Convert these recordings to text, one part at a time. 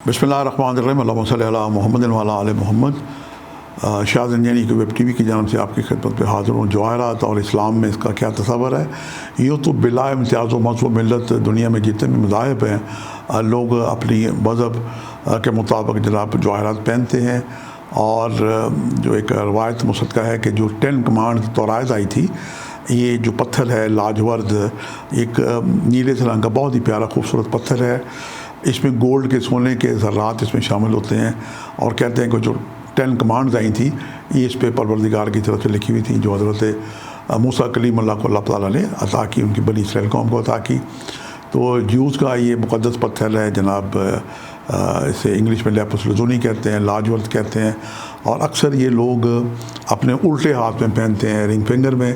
बिस्मिल्लाहिर्रहमानिर्रहीम अल्लाहुम्मा सल्लि अला मुहम्मद व अला आलि मोहम्मद। शाह ज़ंजानी की वेब टीवी की जानिब से आपकी खिदमत पे हाज़िर हूँ। जवाहरात और इस्लाम में इसका क्या तस्वर है। यूँ तो बिला इम्तियाज़ व मज़हब मिलत दुनिया में जितने भी मज़ाहिब हैं, लोग अपनी मज़हब के मुताबिक जनाब जवाहरात पहनते हैं। और जो एक रवायत मुसद्दक़ा है कि जो 10 कमांड तौरात आई थी, ये जो पत्थर है लाजवर्द, एक नीले से रंग का बहुत ही प्यारा खूबसूरत पत्थर है। इसमें गोल्ड के सोने के ज़र्रात इसमें शामिल होते हैं। और कहते हैं कि जो 10 कमांड्स आई थी, ये इस पे परवरदिगार की तरफ से लिखी हुई थी, जो हज़रत मूसा कलीमुल्लाह को अल्लाह ताला ने अता की, उनकी बनी इसराइल कौम को अता की। तो ज्यूज़ का ये मुक़द्दस पत्थर है जनाब, इसे इंग्लिश में लैपिस लज़ूनी कहते हैं, लाजवर्द कहते हैं। और अक्सर ये लोग अपने उल्टे हाथ में पहनते हैं, रिंग फिंगर में।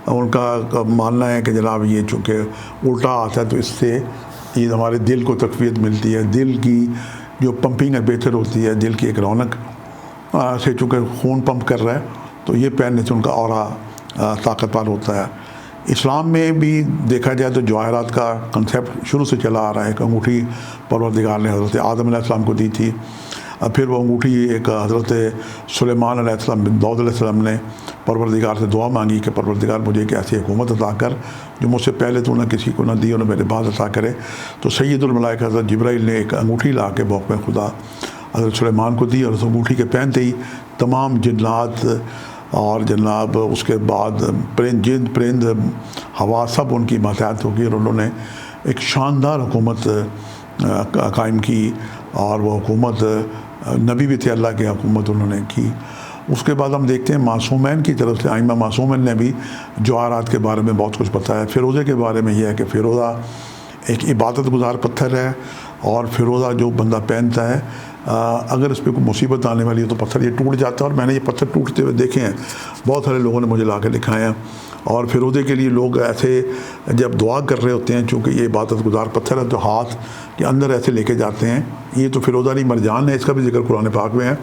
उनका मानना है कि जनाब ये चूँकि उल्टा हाथ है तो इससे ये हमारे दिल को तक़वियत मिलती है, दिल की जो पंपिंग है बेहतर होती है, दिल की एक रौनक से चूँकि खून पंप कर रहा है तो ये पहनने से उनका ऑरा ताकतवर होता है। इस्लाम में भी देखा जाए तो जवाहरात का कंसेप्ट शुरू से चला आ रहा है। एक अंगूठी परवरदिगार ने हज़रत आदम अलैहिस्सलाम को दी थी, फिर वो अंगूठी एक हज़रत सुलेमान अलैहिस्सलाम बिन दाऊद अलैहिस्सलाम ने परवरदिगार से दुआ मांगी कि परवरदिगार मुझे एक ऐसी हुकूमत अता कर जो मुझसे पहले तो ना किसी को ना दी और ना मेरे बाद अता करे। तो सैयदुल मलाइका हज़रत जिब्राइल ने एक अंगूठी ला के मौक़े खुदा हज़रत सुलेमान को दी, और उस अंगूठी के पहनते ही तमाम जिन्नात और जनाब उसके बाद जिन परिंद हवा सब उनकी मातहत होगी, और उन्होंने एक शानदार हुकूमत कायम की। और वो हुकूमत नबी भी थे, अल्लाह की हुकूमत उन्होंने की। उसके बाद हम देखते हैं मासूमैन की तरफ से आइमा मासूमैन ने भी जवाहरात के बारे में बहुत कुछ बताया। फ़िरोज़े के बारे में यह है कि फ़िरोज़ा एक इबादत गुजार पत्थर है, और फ़िरोज़ा जो बंदा पहनता है अगर इस पर कोई मुसीबत आने वाली है तो पत्थर ये टूट जाता है। और मैंने ये पत्थर टूटते हुए देखे हैं, बहुत सारे लोगों ने मुझे ला के दिखाए हैं। और फ़िरोज़े के लिए लोग ऐसे जब दुआ कर रहे होते हैं, चूँकि ये इबादत गुजार पत्थर है, तो हाथ के अंदर ऐसे लेके जाते हैं। ये तो फ़िरोज़ा नहीं मरजान है, इसका भी जिक्र कुरान पाक में है।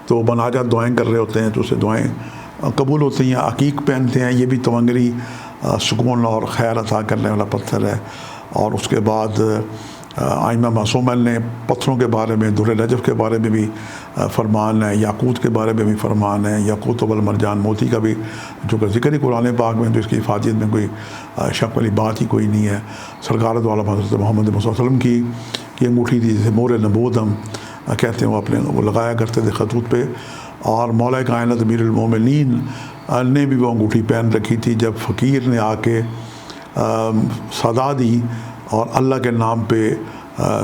तो बनाजात दुआएँ कर रहे होते हैं तो उससे दुआएँ कबूल होती हैं। अकीक पहनते हैं, ये भी तवंगरी सुकून और खैर अता करने वाला पत्थर है। और उसके बाद आइमा मासूमैन ने पत्थरों के बारे में, दुर्र नजफ़ के बारे में भी फरमान है, याकूत के बारे में भी फरमान है, याकूत वल मरजान मोती का भी जो कि ज़िक्र ही कुरान पाक में, तो इसकी हिफाजत में कोई शक वाली बात ही कोई नहीं है। सरकार वाला हज़रत मोहम्मद मुस्तफ़ा सल्लल्लाहु अलैहि वसल्लम की अंगूठी थी, जिसे मोर नबूत हम कहते हैं, वो अपने वो लगाया करते थे खतूत पे। और मौला कायनात अमीरुल मोमिनीन ने भी वो अंगूठी पहन रखी थी। जब फ़कीर ने आके सदा दी और अल्लाह के नाम पे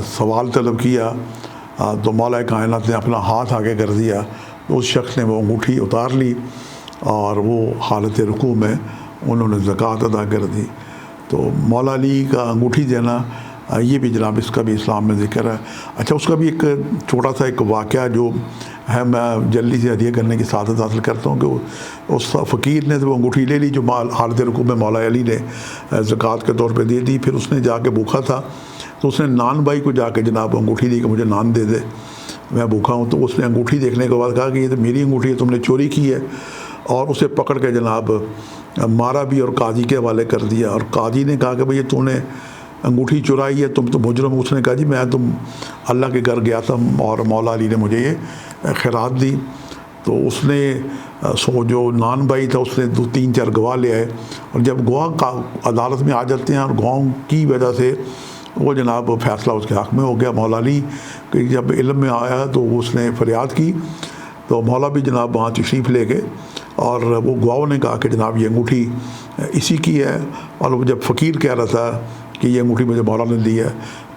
सवाल तलब किया, तो मौला कायनात ने अपना हाथ आगे कर दिया, तो उस शख्स ने वो अंगूठी उतार ली और वो हालत रुकू में उन्होंने ज़कात अदा कर दी। तो मौला अली का अंगूठी देना ये भी जनाब इसका भी इस्लाम में ज़िक्र है। अच्छा, उसका भी एक छोटा सा एक वाक़या जो है, मैं जल्दी से हदिया करने की सादत हासिल करता हूँ कि उस फ़कीर ने तो वो अंगूठी ले ली जो हालत रुकू में मौला अली ने ज़कात के तौर पे दे दी। फिर उसने जाके भूखा था तो उसने नान भाई को जाके जनाब अंगूठी दी कि मुझे नान दे दे, मैं भूखा हूँ। तो उसने अंगूठी देखने के बाद कहा कि ये तो मेरी अंगूठी है, तुमने चोरी की है। और उसे पकड़ के जनाब मारा भी और काजी के हवाले कर दिया। और काजी ने कहा कि भाई तूने अंगूठी चुराई है, तुम तो मुजरम। उसने कहा जी मैं तुम अल्लाह के घर गया था और मौला अली ने मुझे ये खैरात दी। तो उसने जो नान भाई था उसने 2-3-4 गवाह ले आए, और जब गवाह का अदालत में आ जाते हैं और गवाहों की वजह से वो जनाब फ़ैसला उसके हक़ में हो गया। मौला अली कि जब इल्म में आया तो उसने फरियाद की, तो मौला भी जनाब वहाँ तशरीफ़ ले गए। और वो गवाहों ने कहा कि जनाब ये अंगूठी इसी की है। और वो जब फ़कीर कह रहा था कि ये अंगूठी मुझे मौला ने दी है,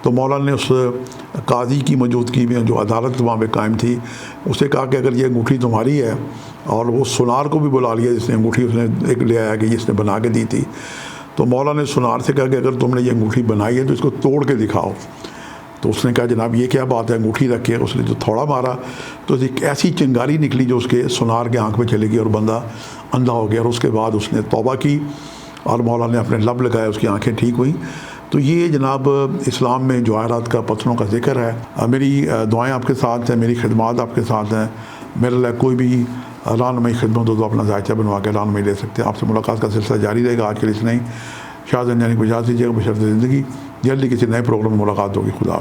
तो मौला ने उस काजी की मौजूदगी में जो अदालत वहाँ पे कायम थी उसे कहा कि अगर ये अंगूठी तुम्हारी है, और वो सुनार को भी बुला लिया जिसने अंगूठी उसने एक ले आया कि जिसने बना के दी थी। तो मौला ने सुनार से कहा कि अगर तुमने ये अंगूठी बनाई है तो इसको तोड़ के दिखाओ। तो उसने कहा जनाब ये क्या बात है, अंगूठी रखी है। उसने जो थोड़ा मारा तो एक ऐसी चिंगारी निकली जो उसके सुनार के आँख में चली गई और बंदा अंधा हो गया। और उसके बाद उसने तौबा की और मौला ने अपने लब लगाए, उसकी आँखें ठीक हुई। तो ये जनाब इस्लाम में जवाहरात का पत्थरों का ज़िक्र है। मेरी दुआएं आपके साथ हैं, मेरी खिदमत आपके साथ हैं। मेरे लिए कोई भी रानमई खिदमत हो तो अपना जायचा बनवा के रानमई ले सकते हैं। आपसे मुलाकात का सिलसिला जारी रहेगा। आज के लिए इतना ही। शाह ज़ंजानी को इजाज़त दीजिएगा बशर्ते ज़िंदगी। जल्दी किसी नए प्रोग्राम में मुलाकात होगी। खुदा।